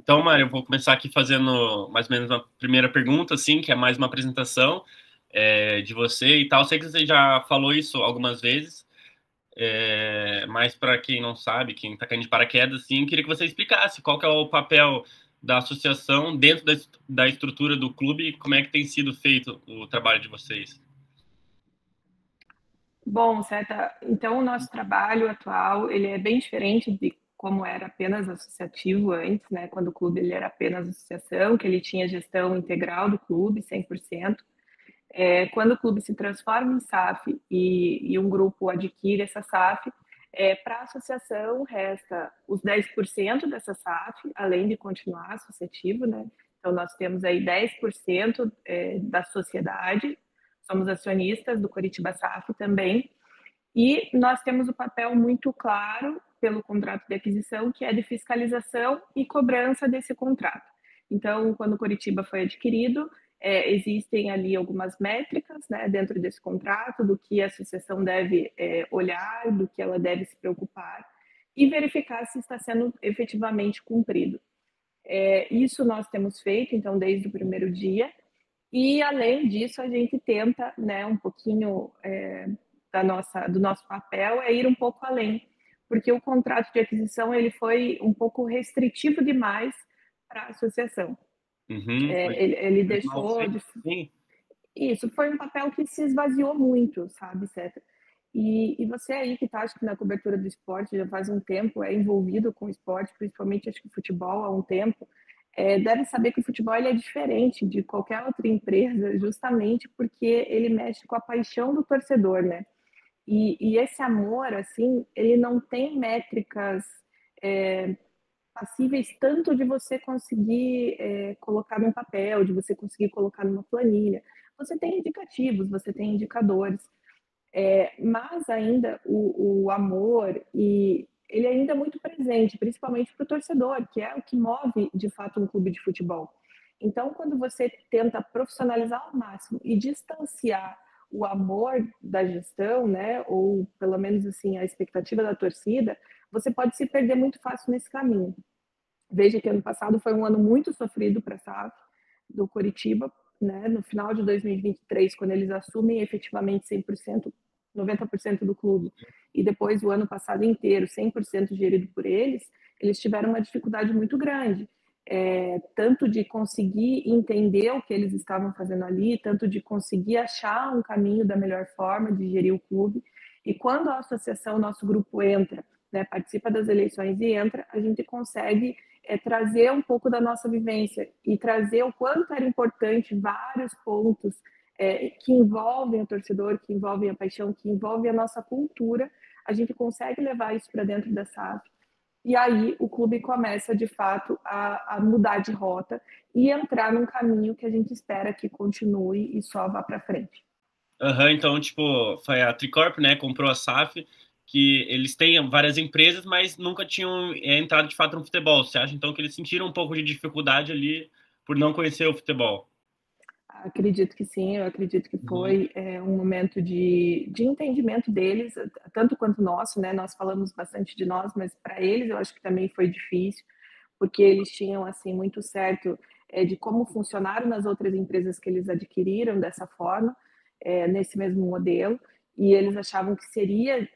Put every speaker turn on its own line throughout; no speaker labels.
Então, Mário, eu vou começar aqui fazendo mais ou menos uma primeira pergunta, assim, que é mais uma apresentação de você e tal. Sei que você já falou isso algumas vezes, mas para quem não sabe, quem está caindo de paraquedas, assim, queria que você explicasse qual que é o papel da associação dentro da estrutura do clube e como é que tem sido feito o trabalho de vocês.
Bom, Seta, então o nosso trabalho atual, ele é bem diferente de como era apenas associativo antes, né? Quando o clube ele era apenas associação, que ele tinha gestão integral do clube, 100%. Quando o clube se transforma em SAF e um grupo adquire essa SAF, para a associação resta os 10% dessa SAF, além de continuar associativo, né? Então nós temos aí 10% da sociedade, somos acionistas do Coritiba SAF também, e nós temos o papel muito claro pelo contrato de aquisição, que é de fiscalização e cobrança desse contrato. Então, quando o Coritiba foi adquirido, existem ali algumas métricas, né, dentro desse contrato, do que a associação deve olhar, do que ela deve se preocupar e verificar se está sendo efetivamente cumprido. Isso nós temos feito, então, desde o primeiro dia, e além disso, a gente tenta, né, um pouquinho do nosso papel é ir um pouco além, porque o contrato de aquisição ele foi um pouco restritivo demais para a associação.
Uhum,
Ele
foi mal
deixou
feito,
de...
sim.
Isso foi um papel que se esvaziou muito, sabe, Ceta? E você aí que está, acho que na cobertura do esporte já faz um tempo, é envolvido com o esporte, principalmente acho que o futebol há um tempo, deve saber que o futebol ele é diferente de qualquer outra empresa, justamente porque ele mexe com a paixão do torcedor, né? E esse amor, assim, ele não tem métricas é, passíveis tanto de você conseguir colocar num papel, de você conseguir colocar numa planilha. Você tem indicativos, você tem indicadores, mas ainda o amor e ele ainda é muito presente, principalmente para o torcedor, que é o que move de fato um clube de futebol. Então, quando você tenta profissionalizar ao máximo e distanciar o amor da gestão, né, ou pelo menos assim a expectativa da torcida, você pode se perder muito fácil nesse caminho. Veja que ano passado foi um ano muito sofrido para a SAF do Coritiba, né? No final de 2023, quando eles assumem efetivamente 100%, 90% do clube, e depois o ano passado inteiro 100% gerido por eles tiveram uma dificuldade muito grande, tanto de conseguir entender o que eles estavam fazendo ali, tanto de conseguir achar um caminho da melhor forma de gerir o clube. E quando a associação, nosso grupo entra, né, participa das eleições e entra, a gente consegue trazer um pouco da nossa vivência e trazer o quanto era importante vários pontos que envolvem o torcedor, que envolvem a paixão, que envolvem a nossa cultura, a gente consegue levar isso para dentro da SAF. E aí o clube começa, de fato, a mudar de rota e entrar num caminho que a gente espera que continue e só vá para frente.
Aham, então, tipo, foi a Tricorp, né, comprou a SAF, que eles têm várias empresas, mas nunca tinham entrado de fato no futebol. Você acha, então, que eles sentiram um pouco de dificuldade ali por não conhecer o futebol?
Acredito que sim, eu acredito que
Uhum.
foi um momento de entendimento deles, tanto quanto nosso, né? Nós falamos bastante de nós, mas para eles eu acho que também foi difícil, porque eles tinham assim muito certo de como funcionaram nas outras empresas que eles adquiriram dessa forma, nesse mesmo modelo, e eles achavam que seria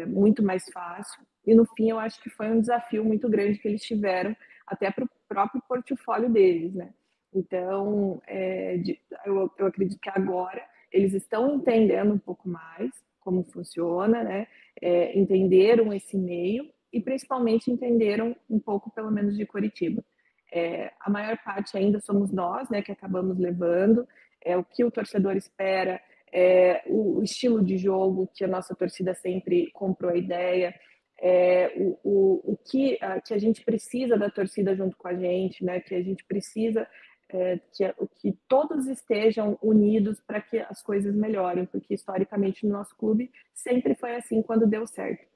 muito mais fácil. E no fim eu acho que foi um desafio muito grande que eles tiveram até para o próprio portfólio deles, né? Então, eu acredito que agora eles estão entendendo um pouco mais como funciona, né? Entenderam esse meio e principalmente entenderam um pouco, pelo menos, de Curitiba. A maior parte ainda somos nós, né, que acabamos levando, o que o torcedor espera, o estilo de jogo que a nossa torcida sempre comprou a ideia, que a gente precisa da torcida junto com a gente, né, que a gente precisa que todos estejam unidos para que as coisas melhorem, porque historicamente no nosso clube sempre foi assim quando deu certo.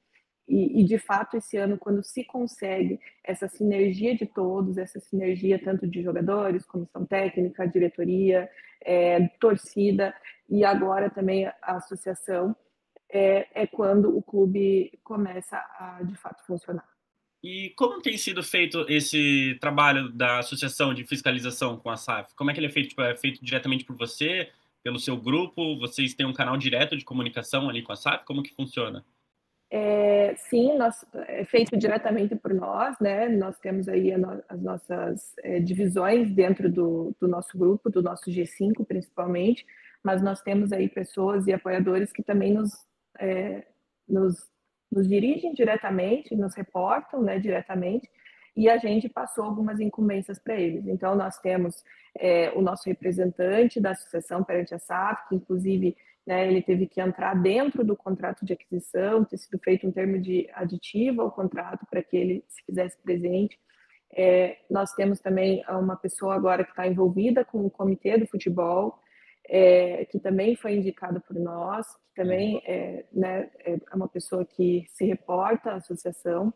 De fato, esse ano, quando se consegue essa sinergia de todos, essa sinergia tanto de jogadores, comissão técnica, diretoria, torcida e agora também a associação, quando o clube começa a de fato funcionar.
E como tem sido feito esse trabalho da associação de fiscalização com a SAF? Como é que ele é feito? Tipo, é feito diretamente por você, pelo seu grupo? Vocês têm um canal direto de comunicação ali com a SAF? Como que funciona?
Sim, é feito diretamente por nós, né? Nós temos aí as nossas divisões dentro do nosso grupo, do nosso G5 principalmente, mas nós temos aí pessoas e apoiadores que também é, nos, nos dirigem diretamente, nos reportam, né, diretamente, e a gente passou algumas incumbências para eles. Então, nós temos o nosso representante da associação perante a SAF, que inclusive, né, ele teve que entrar dentro do contrato de aquisição, ter sido feito um termo de aditivo ao contrato para que ele se fizesse presente. Nós temos também uma pessoa agora que está envolvida com o comitê do futebol, que também foi indicado por nós, que também né, é uma pessoa que se reporta à associação.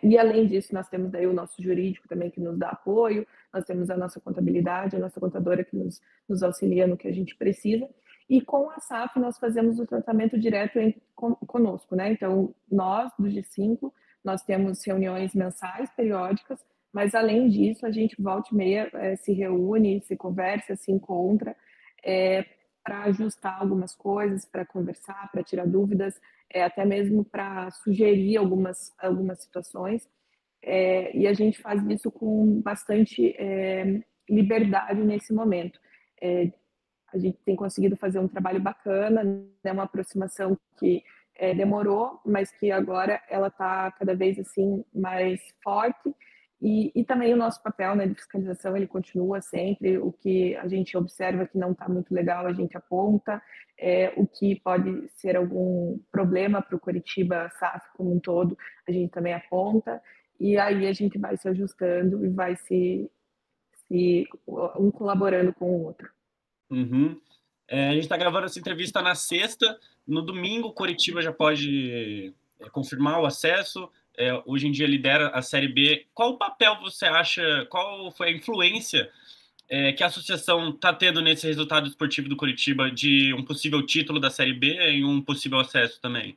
E além disso, nós temos daí o nosso jurídico também que nos dá apoio, nós temos a nossa contabilidade, a nossa contadora que nos auxilia no que a gente precisa. E com a SAF nós fazemos o tratamento direto conosco, né? Então, nós do G5, nós temos reuniões mensais, periódicas, mas além disso, a gente volta e meia se reúne, se conversa, se encontra, para ajustar algumas coisas, para conversar, para tirar dúvidas, até mesmo para sugerir algumas situações. E a gente faz isso com bastante liberdade nesse momento. A gente tem conseguido fazer um trabalho bacana, né, uma aproximação que demorou, mas que agora ela está cada vez assim mais forte. E também o nosso papel, né, de fiscalização, ele continua sempre. O que a gente observa que não está muito legal, a gente aponta. O que pode ser algum problema para o Coritiba SAF como um todo, a gente também aponta. E aí a gente vai se ajustando e vai um colaborando com o outro.
Uhum. A gente está gravando essa entrevista na sexta. No domingo, Coritiba já pode confirmar o acesso. Hoje em dia lidera a Série B. Qual o papel você acha? Qual foi a influência que a associação está tendo nesse resultado esportivo do Coritiba de um possível título da Série B e um possível acesso também?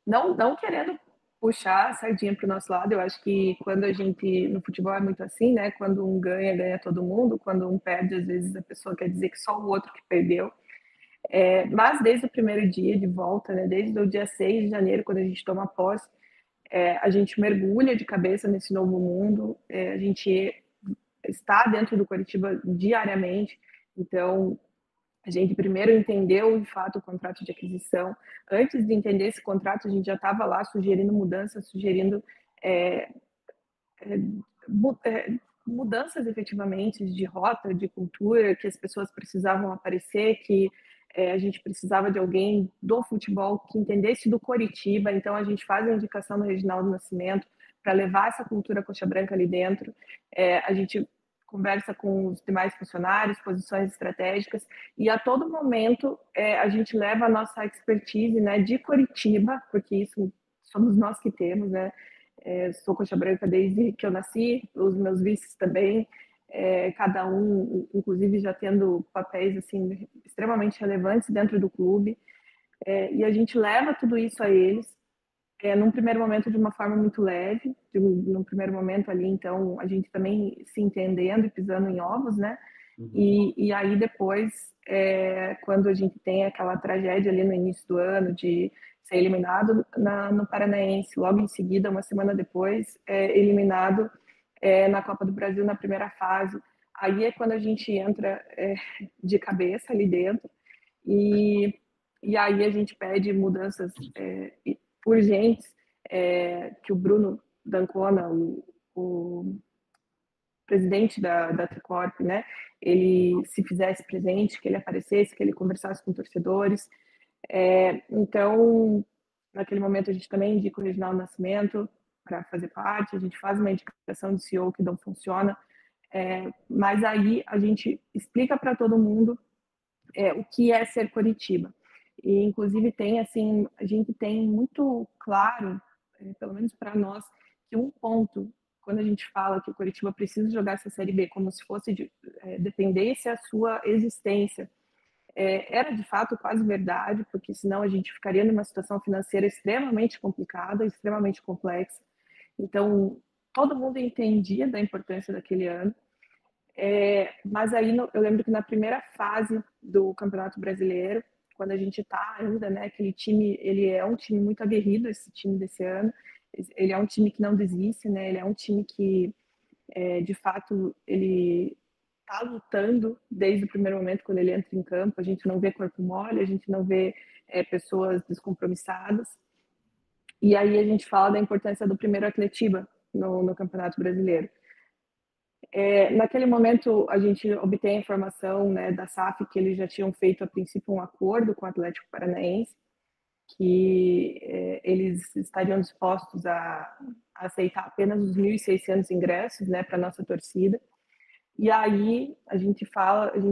Não querendo puxar a sardinha para o nosso lado, eu acho que quando a gente, no futebol é muito assim, né? Quando um ganha, ganha todo mundo, quando um perde, às vezes a pessoa quer dizer que só o outro que perdeu. Mas desde o primeiro dia de volta, né? Desde o dia 6 de janeiro, quando a gente toma posse, a gente mergulha de cabeça nesse novo mundo, a gente está dentro do Coritiba diariamente, então a gente primeiro entendeu, de fato, o contrato de aquisição. Antes de entender esse contrato, a gente já estava lá sugerindo mudanças, sugerindo é, é, mudanças efetivamente de rota, de cultura, que as pessoas precisavam aparecer, que a gente precisava de alguém do futebol que entendesse do Coritiba. Então, a gente faz a indicação do Reginaldo Nascimento para levar essa cultura coxa branca ali dentro. A gente conversa com os demais funcionários, posições estratégicas, e a todo momento a gente leva a nossa expertise, né, de Coritiba, porque isso somos nós que temos, né? Sou coxa branca desde que eu nasci, os meus vices também, cada um, inclusive, já tendo papéis assim extremamente relevantes dentro do clube, e a gente leva tudo isso a eles, num primeiro momento de uma forma muito leve, num primeiro momento ali, então, a gente também se entendendo e pisando em ovos, né? E aí depois, quando a gente tem aquela tragédia ali no início do ano de ser eliminado no Paranaense, logo em seguida, uma semana depois, eliminado na Copa do Brasil na primeira fase. Aí é quando a gente entra de cabeça ali dentro e aí a gente pede mudanças urgentes, que o Bruno D'Ancona, o presidente da Tricorp, né, ele se fizesse presente, que ele aparecesse, que ele conversasse com torcedores. Então, naquele momento a gente também indica o Reginaldo Nascimento para fazer parte, a gente faz uma indicação de CEO que não funciona, mas aí a gente explica para todo mundo o que é ser Coritiba. E, inclusive, tem assim, a gente tem muito claro, pelo menos para nós, que um ponto, quando a gente fala que o Coritiba precisa jogar essa Série B como se fosse dependesse a sua existência, era de fato quase verdade, porque senão a gente ficaria numa situação financeira extremamente complicada, extremamente complexa. Então, todo mundo entendia da importância daquele ano. Mas aí eu lembro que na primeira fase do Campeonato Brasileiro, quando a gente está ainda, né, aquele time, ele é um time muito aguerrido, esse time desse ano. Ele é um time que não desiste, né? Ele é um time que, de fato, ele está lutando desde o primeiro momento quando ele entra em campo. A gente não vê corpo mole, a gente não vê pessoas descompromissadas. E aí a gente fala da importância do primeiro Atletiba no Campeonato Brasileiro. Naquele momento, a gente obtém a informação, né, da SAF que eles já tinham feito, a princípio, um acordo com o Atlético Paranaense, que eles estariam dispostos a aceitar apenas os 1.600 ingressos, né, para nossa torcida. E aí a gente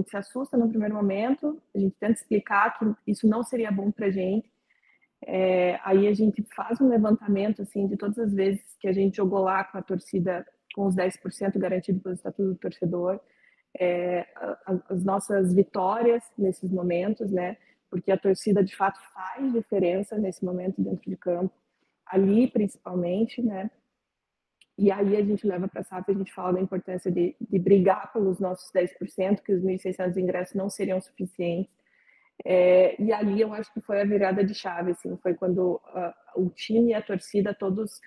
se assusta no primeiro momento, a gente tenta explicar que isso não seria bom para a gente. Aí a gente faz um levantamento assim de todas as vezes que a gente jogou lá com a torcida com os 10% garantido pelo Estatuto do Torcedor, as nossas vitórias nesses momentos, né? Porque a torcida de fato faz diferença nesse momento dentro de campo, ali principalmente, né? E aí a gente leva para a SAF, a gente fala da importância de brigar pelos nossos 10%, que os 1.600 ingressos não seriam suficientes. E ali eu acho que foi a virada de chave, assim, foi quando o time e a torcida todos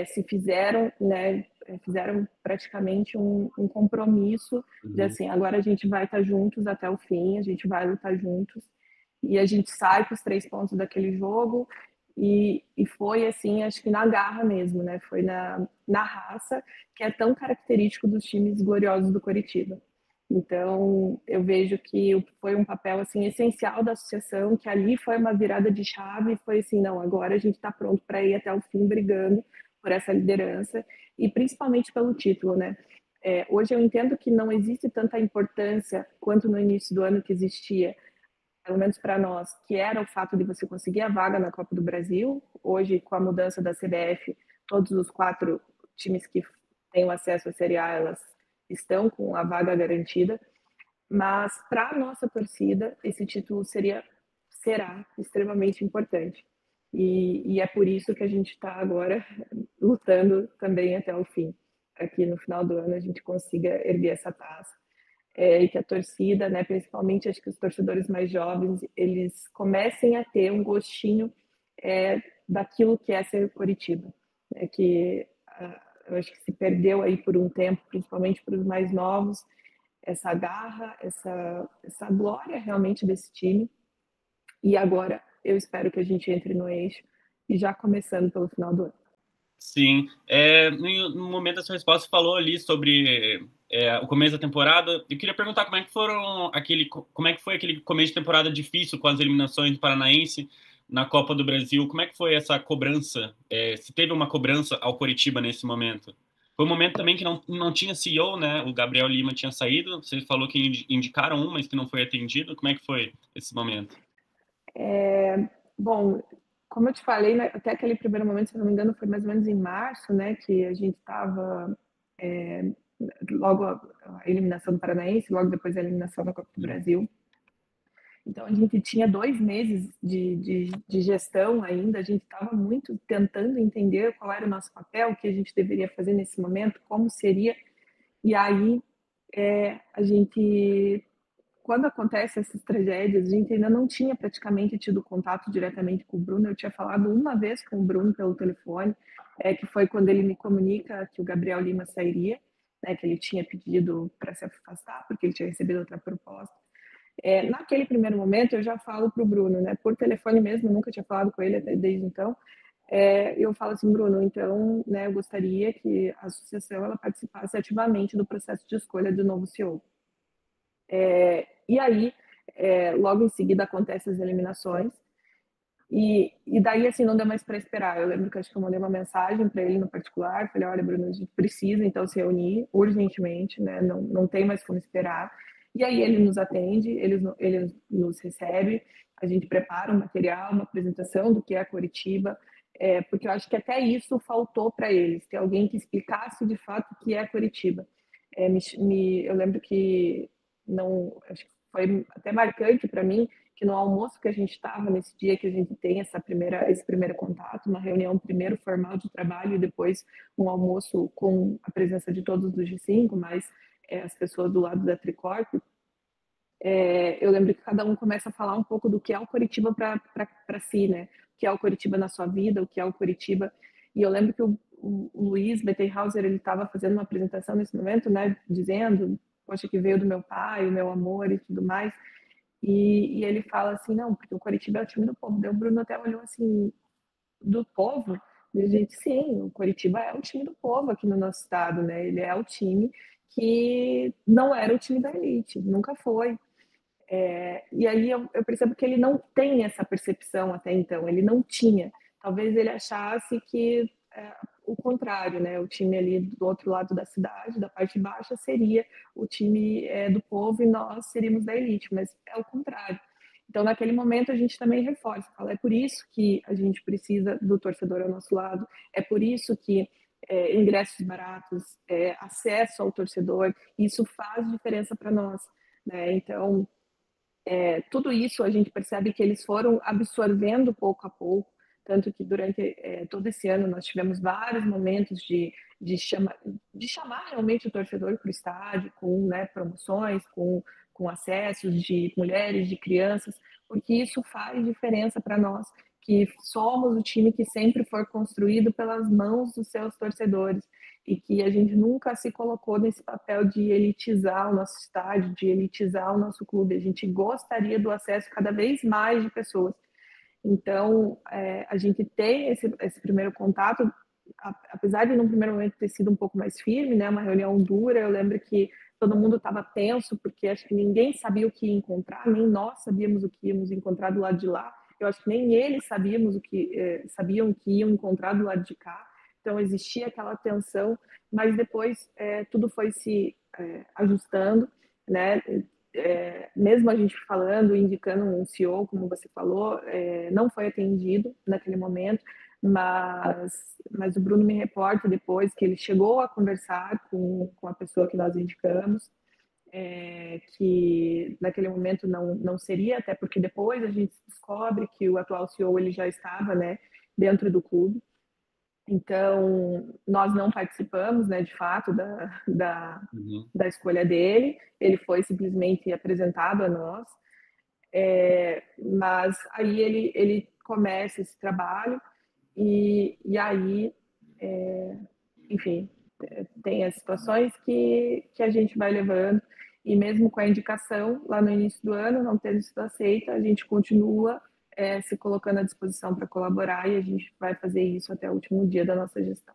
se fizeram, né, fizeram praticamente um compromisso de assim, agora a gente vai estar juntos até o fim, a gente vai lutar juntos, e a gente sai com os 3 pontos daquele jogo, e foi assim, acho que na garra mesmo, né, foi na raça, que é tão característico dos times gloriosos do Coritiba. Então, eu vejo que foi um papel assim essencial da associação, que ali foi uma virada de chave, foi assim, não, agora a gente está pronto para ir até o fim brigando por essa liderança e principalmente pelo título, né? Hoje eu entendo que não existe tanta importância quanto no início do ano que existia, pelo menos para nós, que era o fato de você conseguir a vaga na Copa do Brasil. Hoje, com a mudança da CBF, todos os 4 times que têm o acesso à Série A, elas estão com a vaga garantida, mas para a nossa torcida, esse título será extremamente importante. E é por isso que a gente está agora lutando também até o fim. Aqui no final do ano a gente consiga erguer essa taça. E que a torcida, né, principalmente acho que os torcedores mais jovens, eles comecem a ter um gostinho daquilo que é ser Coritiba. Que eu acho que se perdeu aí por um tempo, principalmente para os mais novos, essa garra, essa glória realmente desse time. E agora eu espero que a gente entre no eixo e já começando pelo final do ano.
Sim, no momento da sua resposta você falou ali sobre o começo da temporada. Eu queria perguntar como é que foi aquele começo de temporada difícil com as eliminações do Paranaense na Copa do Brasil. Como é que foi essa cobrança? Se teve uma cobrança ao Coritiba nesse momento? Foi um momento também que não tinha CEO, né? O Gabriel Lima tinha saído. Você falou que indicaram um, mas que não foi atendido. Como é que foi esse momento?
Bom, como eu te falei, né, até aquele primeiro momento, se não me engano, foi mais ou menos em março, né, que a gente estava logo a eliminação do Paranaense, logo depois a eliminação da Copa do Brasil. Então a gente tinha 2 meses de gestão ainda, a gente estava muito tentando entender qual era o nosso papel, o que a gente deveria fazer nesse momento, como seria. E aí a gente, quando acontecem essas tragédias, a gente ainda não tinha praticamente tido contato diretamente com o Bruno. Eu tinha falado uma vez com o Bruno pelo telefone, que foi quando ele me comunica que o Gabriel Lima sairia, né, que ele tinha pedido para se afastar, porque ele tinha recebido outra proposta. Naquele primeiro momento, eu já falo para o Bruno, né, por telefone mesmo, nunca tinha falado com ele até desde então. Eu falo assim, Bruno, então, né, eu gostaria que a associação ela participasse ativamente do processo de escolha do novo CEO. E aí, logo em seguida, acontecem as eliminações. E daí, assim, não deu mais para esperar. Eu lembro que acho que eu mandei uma mensagem para ele no particular. Falei, olha, Bruno, a gente precisa, então, se reunir urgentemente, né? Não tem mais como esperar. E aí ele nos atende, ele nos recebe, a gente prepara um material, uma apresentação do que é a Coritiba, porque eu acho que até isso faltou para eles, ter alguém que explicasse de fato o que é a Coritiba. Eu lembro que não, acho que foi até marcante para mim que no almoço que a gente estava nesse dia que a gente tem esse primeiro contato, uma reunião primeiro formal de trabalho e depois um almoço com a presença de todos do G5, mas as pessoas do lado da Tricorp, eu lembro que cada um começa a falar um pouco do que é o Coritiba para si, né? O que é o Coritiba na sua vida, o que é o Coritiba. E eu lembro que o Luiz Bettenhauser, ele estava fazendo uma apresentação nesse momento, né? Dizendo, poxa, que veio do meu pai, o meu amor e tudo mais. E ele fala assim, não, porque o Coritiba é o time do povo. Daí o Bruno até olhou assim, do povo? E a gente, sim, o Coritiba é o time do povo aqui no nosso estado, né? Ele é o time que não era o time da elite, nunca foi. E aí eu percebo que ele não tem essa percepção até então, ele não tinha. Talvez ele achasse que o contrário, né? O time ali do outro lado da cidade, da parte baixa, seria o time do povo e nós seríamos da elite, mas é o contrário. Então, naquele momento, a gente também reforça, fala, é por isso que a gente precisa do torcedor ao nosso lado, é por isso que ingressos baratos, acesso ao torcedor, isso faz diferença para nós, né? Então, tudo isso a gente percebe que eles foram absorvendo pouco a pouco, tanto que durante todo esse ano nós tivemos vários momentos de chamar realmente o torcedor para o estádio, com promoções, com acessos de mulheres, de crianças, porque isso faz diferença para nós, que somos o time que sempre foi construído pelas mãos dos seus torcedores e que a gente nunca se colocou nesse papel de elitizar o nosso estádio, de elitizar o nosso clube. A gente gostaria do acesso cada vez mais de pessoas. Então, a gente tem esse primeiro contato, apesar de no primeiro momento ter sido um pouco mais firme, né, uma reunião dura. Eu lembro que todo mundo estava tenso, porque acho que ninguém sabia o que ia encontrar, nem nós sabíamos o que íamos encontrar do lado de lá. Eu acho que nem eles sabiam que iam encontrar do lado de cá. Então existia aquela tensão, mas depois tudo foi se ajustando, né? Mesmo a gente falando, indicando um CEO, como você falou, não foi atendido naquele momento, mas o Bruno me reporta depois que ele chegou a conversar com a pessoa que nós indicamos, que naquele momento não seria, até porque depois a gente descobre que o atual CEO ele já estava, né, dentro do clube. Então, nós não participamos, né, de fato, da escolha dele. Ele foi simplesmente apresentado a nós. Mas aí ele começa esse trabalho e aí, enfim, tem as situações que a gente vai levando e mesmo com a indicação lá no início do ano, não tendo sido aceita, a gente continua se colocando à disposição para colaborar e a gente vai fazer isso até o último dia da nossa gestão.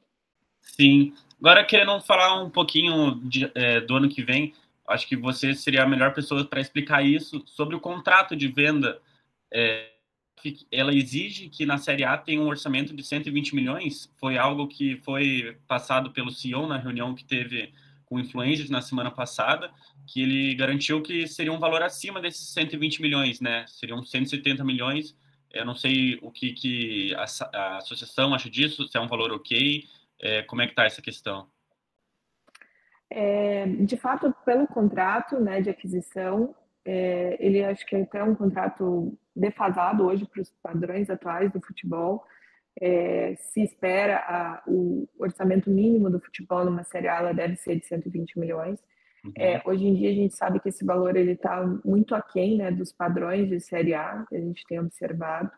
Sim. Agora, querendo falar um pouquinho do ano que vem, acho que você seria a melhor pessoa para explicar isso sobre o contrato de venda. Ela exige que na Série A tenha um orçamento de 120 milhões? Foi algo que foi passado pelo CEO na reunião que teve com influencers na semana passada, que ele garantiu que seria um valor acima desses 120 milhões, né? Seriam 170 milhões. Eu não sei o que a associação acha disso, se é um valor ok. Como é que está essa questão?
De fato, pelo contrato, né, de aquisição, ele acho que é até um contrato defasado hoje para os padrões atuais do futebol. Se espera o orçamento mínimo do futebol numa Série A, ela deve ser de 120 milhões. Hoje em dia a gente sabe que esse valor ele está muito aquém, né, dos padrões de Série A que a gente tem observado.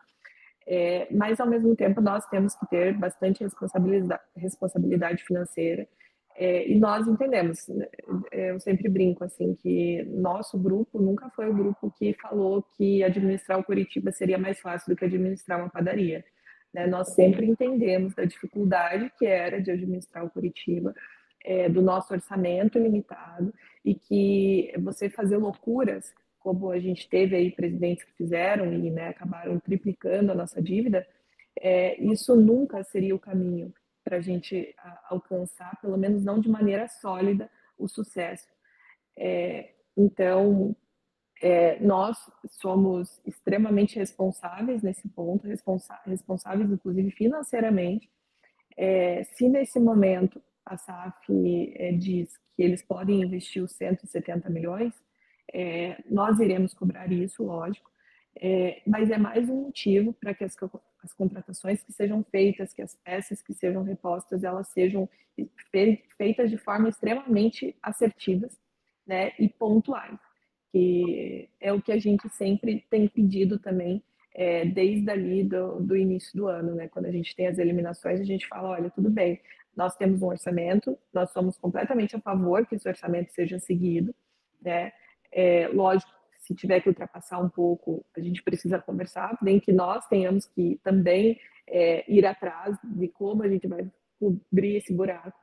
Mas ao mesmo tempo nós temos que ter bastante responsabilidade financeira. E nós entendemos, eu sempre brinco assim que nosso grupo nunca foi o grupo que falou que administrar o Coritiba seria mais fácil do que administrar uma padaria, né? Nós sempre entendemos da dificuldade que era de administrar o Coritiba, do nosso orçamento limitado e que você fazer loucuras como a gente teve aí presidentes que fizeram e, né, acabaram triplicando a nossa dívida, isso nunca seria o caminho para a gente alcançar, pelo menos não de maneira sólida, o sucesso. Então, nós somos extremamente responsáveis nesse ponto, responsáveis inclusive financeiramente. Se nesse momento a SAF diz que eles podem investir os 170 milhões, Nós iremos cobrar isso, lógico, mas é mais um motivo para que as contratações que sejam feitas, que as peças que sejam repostas, elas sejam feitas de forma extremamente assertivas, né, e pontuais, que é o que a gente sempre tem pedido também, desde ali do início do ano, né, quando a gente tem as eliminações, a gente fala, olha, tudo bem, nós temos um orçamento, nós somos completamente a favor que esse orçamento seja seguido, né, lógico, se tiver que ultrapassar um pouco, a gente precisa conversar, nem que nós tenhamos que também ir atrás de como a gente vai cobrir esse buraco.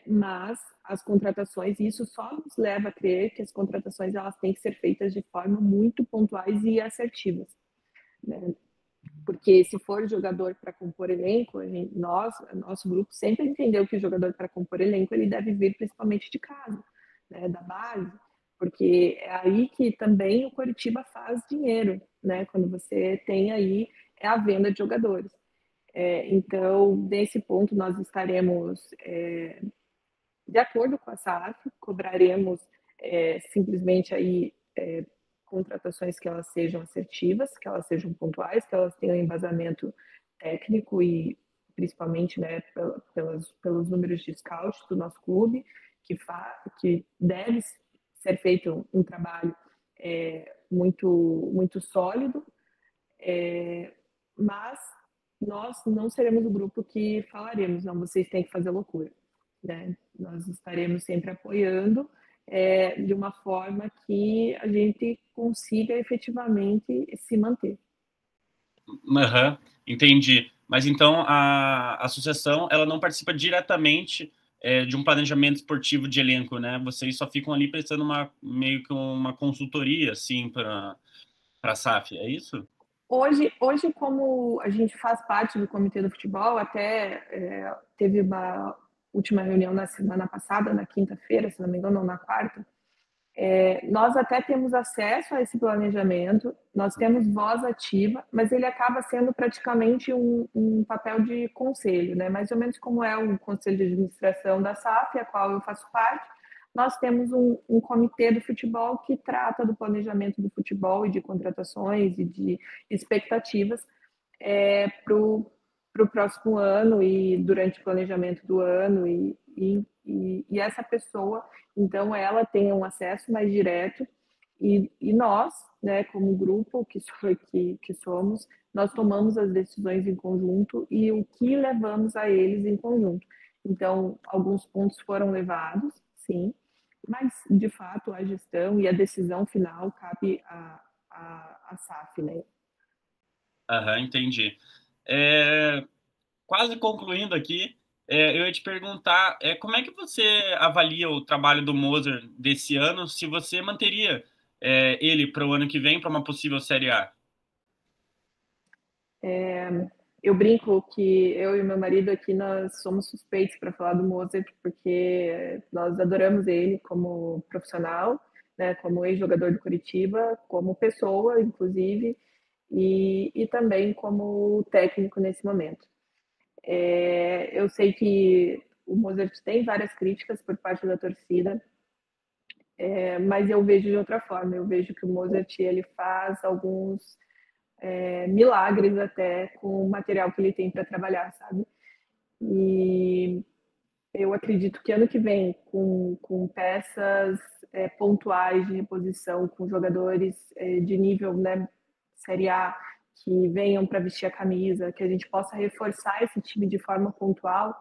Mas as contratações, isso só nos leva a crer que as contratações elas têm que ser feitas de forma muito pontuais e assertivas, né? Porque se for jogador para compor elenco, nosso grupo sempre entendeu que o jogador para compor elenco ele deve vir principalmente de casa, né, da base, porque é aí que também o Coritiba faz dinheiro, né? Quando você tem aí a venda de jogadores. Então, nesse ponto, nós estaremos de acordo com a SAF, cobraremos simplesmente aí contratações que elas sejam assertivas, que elas sejam pontuais, que elas tenham embasamento técnico e principalmente, né, pelos números de scout do nosso clube, que deve ser feito um trabalho muito sólido, mas nós não seremos o grupo que falaremos, não, vocês têm que fazer loucura, né? Nós estaremos sempre apoiando de uma forma que a gente consiga efetivamente se manter.
Uhum, entendi. Mas então a associação ela não participa diretamente de um planejamento esportivo de elenco, né? Vocês só ficam ali prestando meio que uma consultoria, assim, para a SAF, é isso?
Hoje, como a gente faz parte do comitê do futebol, até teve uma última reunião na semana passada, na quinta-feira, se não me engano, ou na quarta, nós até temos acesso a esse planejamento, nós temos voz ativa, mas ele acaba sendo praticamente um papel de conselho, né? Mais ou menos como é o conselho de administração da SAF, a qual eu faço parte. Nós temos um comitê do futebol que trata do planejamento do futebol e de contratações e de expectativas para o próximo ano e durante o planejamento do ano e essa pessoa, então, ela tem um acesso mais direto e nós, né, como grupo que somos, nós tomamos as decisões em conjunto e o que levamos a eles em conjunto. Então, alguns pontos foram levados, sim, mas, de fato, a gestão e a decisão final cabe à SAF, né?
Aham, entendi. Quase concluindo aqui, eu ia te perguntar como é que você avalia o trabalho do Moser desse ano, se você manteria ele para o ano que vem, para uma possível Série A?
Eu brinco que eu e meu marido aqui nós somos suspeitos para falar do Mozart porque nós adoramos ele como profissional, né, como ex-jogador do Curitiba, como pessoa, inclusive, e também como técnico nesse momento. Eu sei que o Mozart tem várias críticas por parte da torcida, mas eu vejo de outra forma. Eu vejo que o Mozart ele faz alguns milagres até com o material que ele tem para trabalhar, sabe? E eu acredito que ano que vem, com peças pontuais de reposição, com jogadores de nível, né, Série A, que venham para vestir a camisa, que a gente possa reforçar esse time de forma pontual,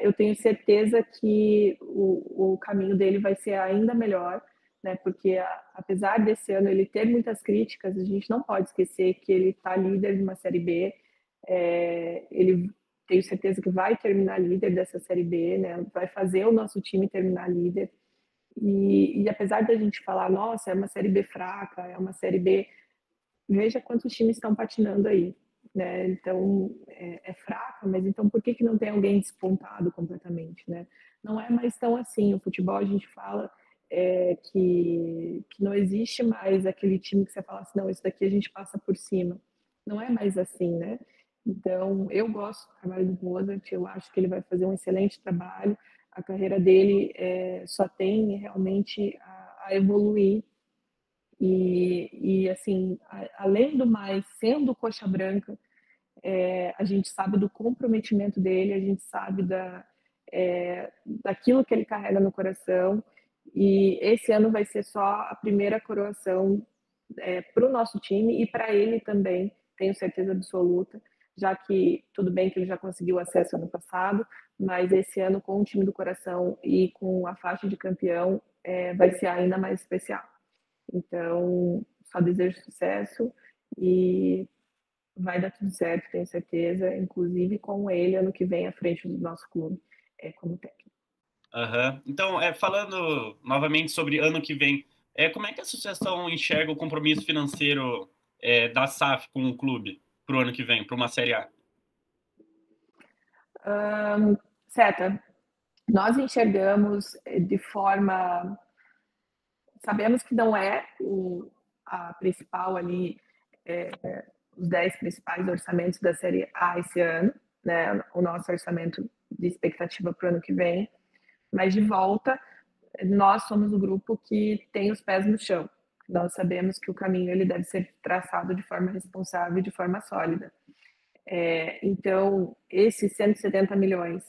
eu tenho certeza que o caminho dele vai ser ainda melhor, né? Porque apesar desse ano ele ter muitas críticas, a gente não pode esquecer que ele está líder de uma Série B, ele tenho certeza que vai terminar líder dessa Série B, né? Vai fazer o nosso time terminar líder. E apesar da gente falar, nossa, é uma Série B fraca, é uma Série B, veja quantos times estão patinando aí, né? Então é fraca, mas então por que não tem alguém despontado completamente, né? Não é mais tão assim. O futebol a gente fala que não existe mais aquele time que você fala assim, não, isso daqui a gente passa por cima. Não é mais assim, né? Então eu gosto do trabalho do Mozart, eu acho que ele vai fazer um excelente trabalho. A carreira dele só tem realmente a evoluir. E assim, além do mais, sendo coxa branca, a gente sabe do comprometimento dele, a gente sabe daquilo que ele carrega no coração. E esse ano vai ser só a primeira coroação para o nosso time e para ele também, tenho certeza absoluta, já que tudo bem que ele já conseguiu acesso ano passado, mas esse ano com o time do coração e com a faixa de campeão vai ser ainda mais especial. Então, só desejo sucesso e vai dar tudo certo, tenho certeza, inclusive com ele ano que vem à frente do nosso clube como técnico.
Uhum. Então, falando novamente sobre ano que vem, como é que a associação enxerga o compromisso financeiro da SAF com o clube para o ano que vem, para uma Série A?
Seta, nós enxergamos de forma... Sabemos que não é a principal ali, os 10 principais orçamentos da Série A esse ano, né? O nosso orçamento de expectativa para o ano que vem, mas de volta, nós somos o grupo que tem os pés no chão. Nós sabemos que o caminho ele deve ser traçado de forma responsável e de forma sólida. Então, esses 170 milhões,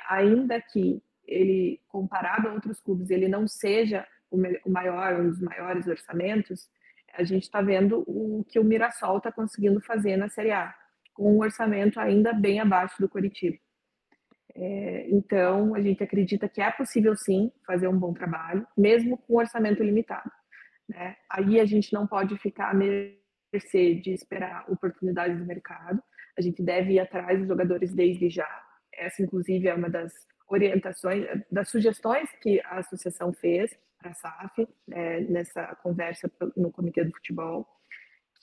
ainda que ele, comparado a outros clubes, ele não seja o maior, um dos maiores orçamentos, a gente está vendo o que o Mirassol está conseguindo fazer na Série A, com um orçamento ainda bem abaixo do Coritiba. Então, a gente acredita que é possível, sim, fazer um bom trabalho, mesmo com orçamento limitado. Né? Aí a gente não pode ficar à mercê de esperar oportunidades do mercado, a gente deve ir atrás dos jogadores desde já. Essa, inclusive, é uma das orientações, das sugestões que a associação fez para a SAF, nessa conversa no Comitê do Futebol,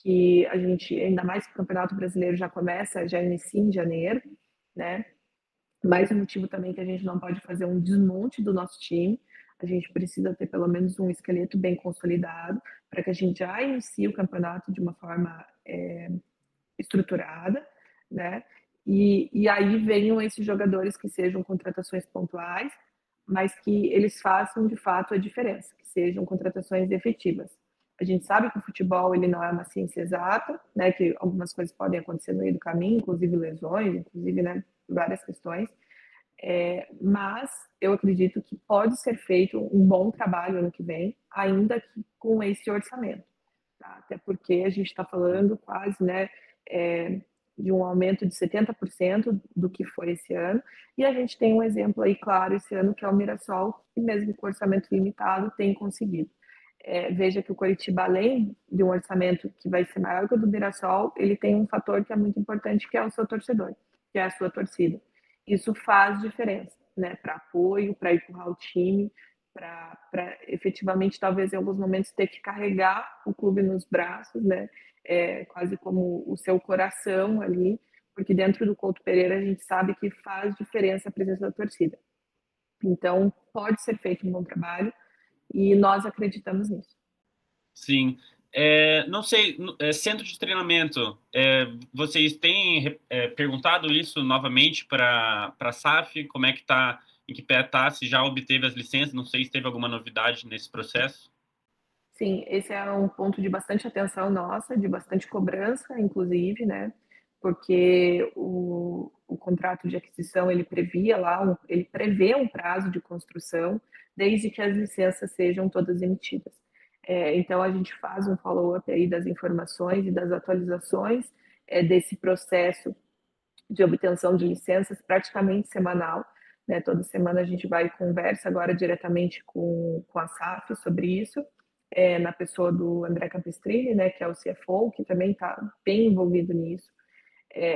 que a gente, ainda mais que o Campeonato Brasileiro já inicia em janeiro, né? Mais um motivo também que a gente não pode fazer um desmonte do nosso time. A gente precisa ter pelo menos um esqueleto bem consolidado para que a gente já inicie o campeonato de uma forma estruturada, né? E aí venham esses jogadores que sejam contratações pontuais, mas que eles façam de fato a diferença, que sejam contratações efetivas. A gente sabe que o futebol ele não é uma ciência exata, né? Que algumas coisas podem acontecer no meio do caminho, inclusive lesões, inclusive, né, várias questões. Mas eu acredito que pode ser feito um bom trabalho ano que vem, ainda que com esse orçamento. Tá? Até porque a gente está falando quase, né, de um aumento de 70% do que foi esse ano, e a gente tem um exemplo aí claro esse ano, que é o Mirassol, que mesmo com orçamento limitado tem conseguido. Veja que o Coritiba, além de um orçamento que vai ser maior que o do Mirassol, ele tem um fator que é muito importante, que é o seu torcedor, que é a sua torcida. Isso faz diferença, né, para apoio, para empurrar o time, para efetivamente, talvez em alguns momentos, ter que carregar o clube nos braços, né, quase como o seu coração ali, porque dentro do Couto Pereira a gente sabe que faz diferença a presença da torcida. Então, pode ser feito um bom trabalho e nós acreditamos nisso.
Sim. Não sei, centro de treinamento, vocês têm perguntado isso novamente para a SAF? Como é que está, em que pé está, se já obteve as licenças? Não sei se teve alguma novidade nesse processo.
Sim, esse é um ponto de bastante atenção nossa, de bastante cobrança, inclusive, né? Porque o contrato de aquisição ele ele prevê um prazo de construção, desde que as licenças sejam todas emitidas. Então a gente faz um follow-up aí das informações e das atualizações desse processo de obtenção de licenças praticamente semanal. Né? Toda semana a gente vai e conversa agora diretamente com a SAF sobre isso. Na pessoa do André Capestrini, né, que é o CFO, que também está bem envolvido nisso.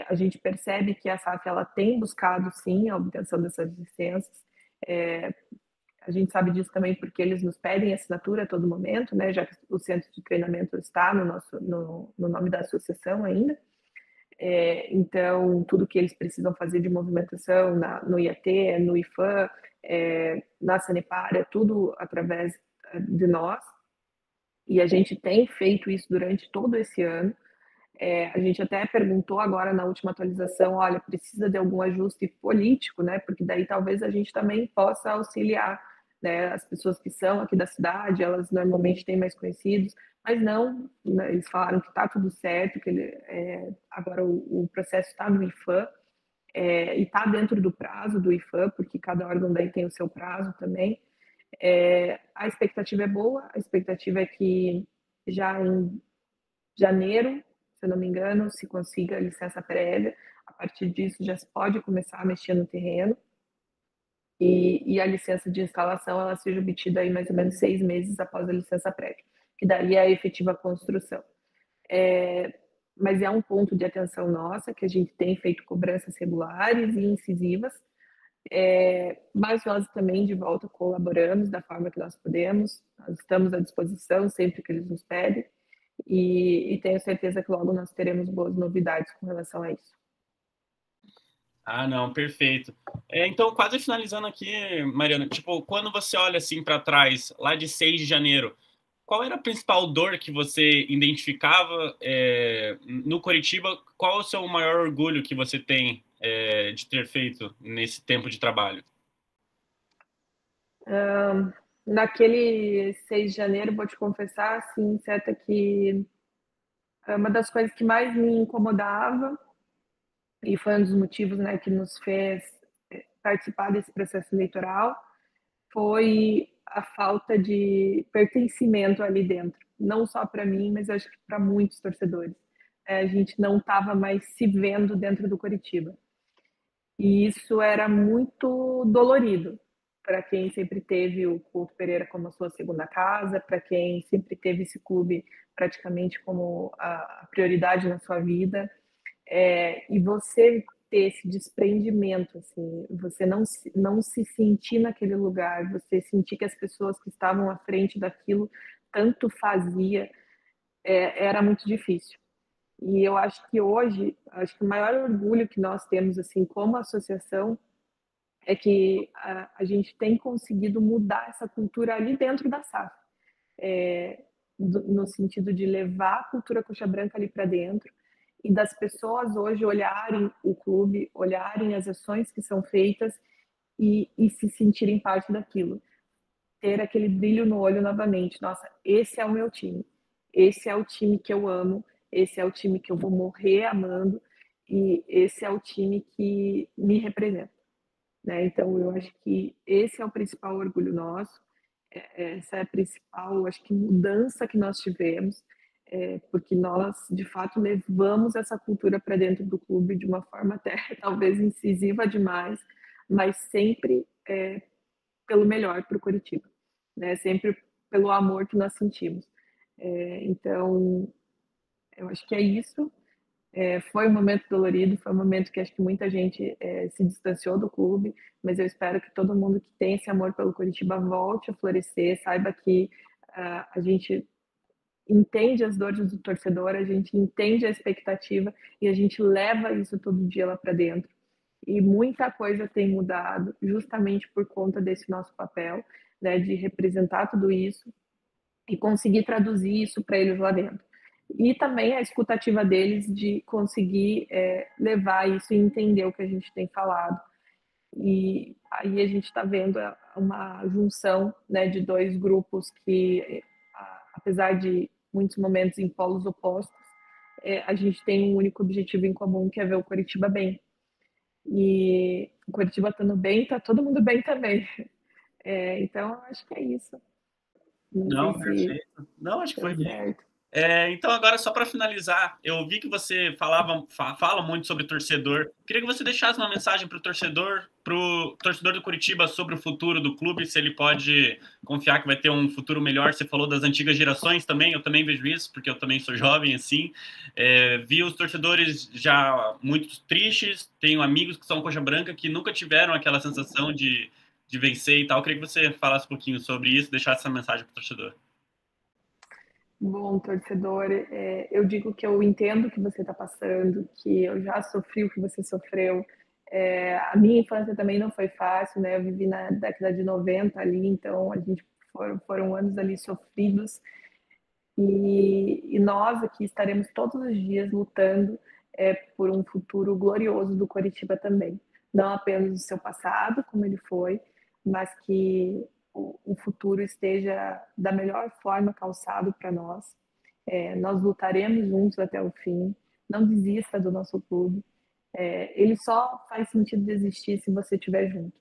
A gente percebe que a SAF ela tem buscado, sim, a obtenção dessas licenças. A gente sabe disso também porque eles nos pedem assinatura a todo momento, né, já que o centro de treinamento está no nome da associação ainda. Então, tudo que eles precisam fazer de movimentação no IAT, no IFAM, na Sanepar, é tudo através de nós. E a gente tem feito isso durante todo esse ano. A gente até perguntou agora na última atualização, olha, precisa de algum ajuste político, né? Porque daí talvez a gente também possa auxiliar né? As pessoas que são aqui da cidade, elas normalmente têm mais conhecidos, mas não, né? Eles falaram que está tudo certo, que agora o processo está no IFAM, e está dentro do prazo do IFAM, porque cada órgão daí tem o seu prazo também. A expectativa é boa, a expectativa é que já em janeiro, se eu não me engano, se consiga a licença prévia. A partir disso já se pode começar a mexer no terreno, e a licença de instalação ela seja obtida aí mais ou menos 6 meses após a licença prévia, que daria a efetiva construção. Mas é um ponto de atenção nossa, que a gente tem feito cobranças regulares e incisivas, mas nós também, de volta, colaboramos da forma que nós podemos, nós estamos à disposição sempre que eles nos pedem, e tenho certeza que logo nós teremos boas novidades com relação a isso.
Ah, não, perfeito. Então, quase finalizando aqui, Mariana, tipo, quando você olha assim para trás, lá de 6 de janeiro, qual era a principal dor que você identificava no Coritiba? Qual é o seu maior orgulho que você tem de ter feito nesse tempo de trabalho?
Naquele 6 de janeiro, vou te confessar, assim, certa que uma das coisas que mais me incomodava, e foi um dos motivos, né, que nos fez participar desse processo eleitoral, foi a falta de pertencimento ali dentro. Não só para mim, mas acho que para muitos torcedores. A gente não estava mais se vendo dentro do Coritiba. E isso era muito dolorido para quem sempre teve o Couto Pereira como a sua segunda casa, para quem sempre teve esse clube praticamente como a prioridade na sua vida. E você ter esse desprendimento, assim, você não se sentir naquele lugar, você sentir que as pessoas que estavam à frente daquilo tanto fazia, era muito difícil. E eu acho que hoje, acho que o maior orgulho que nós temos, assim, como associação, é que a gente tem conseguido mudar essa cultura ali dentro da SAF, no sentido de levar a cultura coxa branca ali para dentro, e das pessoas hoje olharem o clube, olharem as ações que são feitas e se sentirem parte daquilo. Ter aquele brilho no olho novamente. Nossa, esse é o meu time. Esse é o time que eu amo. Esse é o time que eu vou morrer amando. E esse é o time que me representa, né? Então, eu acho que esse é o principal orgulho nosso. Essa é a principal, acho que, mudança que nós tivemos, porque nós, de fato, levamos essa cultura para dentro do clube de uma forma até talvez incisiva demais, mas sempre pelo melhor para o Coritiba, né? Sempre pelo amor que nós sentimos. Então, eu acho que é isso. Foi um momento dolorido, foi um momento que acho que muita gente se distanciou do clube, mas eu espero que todo mundo que tem esse amor pelo Coritiba volte a florescer, saiba que a gente entende as dores do torcedor, a gente entende a expectativa e a gente leva isso todo dia lá para dentro. E muita coisa tem mudado justamente por conta desse nosso papel, né, de representar tudo isso e conseguir traduzir isso para eles lá dentro. E também a escutativa deles de conseguir levar isso e entender o que a gente tem falado. E aí a gente está vendo uma junção, né, de dois grupos que, apesar de muitos momentos em polos opostos, a gente tem um único objetivo em comum, que é ver o Coritiba bem. E o Coritiba estando bem, está todo mundo bem também. Então, acho que é isso. Não sei
Não,
se
perfeito. Não, acho que
deu
foi bem.
certo.
Então, agora, só para finalizar, eu vi que você fala muito sobre torcedor. Queria que você deixasse uma mensagem para o torcedor do Coritiba sobre o futuro do clube, se ele pode confiar que vai ter um futuro melhor. Você falou das antigas gerações também, eu também vejo isso, porque eu também sou jovem, assim. Vi os torcedores já muito tristes, tenho amigos que são coxa branca que nunca tiveram aquela sensação de vencer e tal. Queria que você falasse um pouquinho sobre isso, deixasse essa mensagem para o torcedor.
Bom, torcedor, eu digo que eu entendo o que você está passando, que eu já sofri o que você sofreu. A minha infância também não foi fácil, né? Eu vivi na década de 90 ali, então a gente foram anos ali sofridos. E nós aqui estaremos todos os dias lutando por um futuro glorioso do Coritiba também. Não apenas o seu passado, como ele foi, mas que o futuro esteja da melhor forma calçado para nós. Nós lutaremos juntos até o fim. Não desista do nosso clube. Ele só faz sentido desistir se você estiver junto.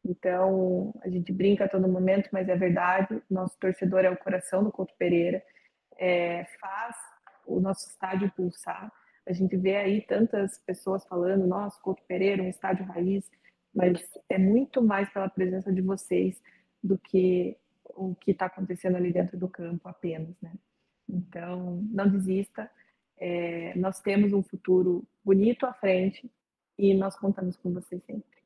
Então, a gente brinca a todo momento, mas é verdade. Nosso torcedor é o coração do Couto Pereira. Faz o nosso estádio pulsar. A gente vê aí tantas pessoas falando, nossa, Couto Pereira, um estádio raiz, mas é muito mais pela presença de vocês do que o que está acontecendo ali dentro do campo apenas, né? Então, não desista. Nós temos um futuro bonito à frente e nós contamos com vocês sempre.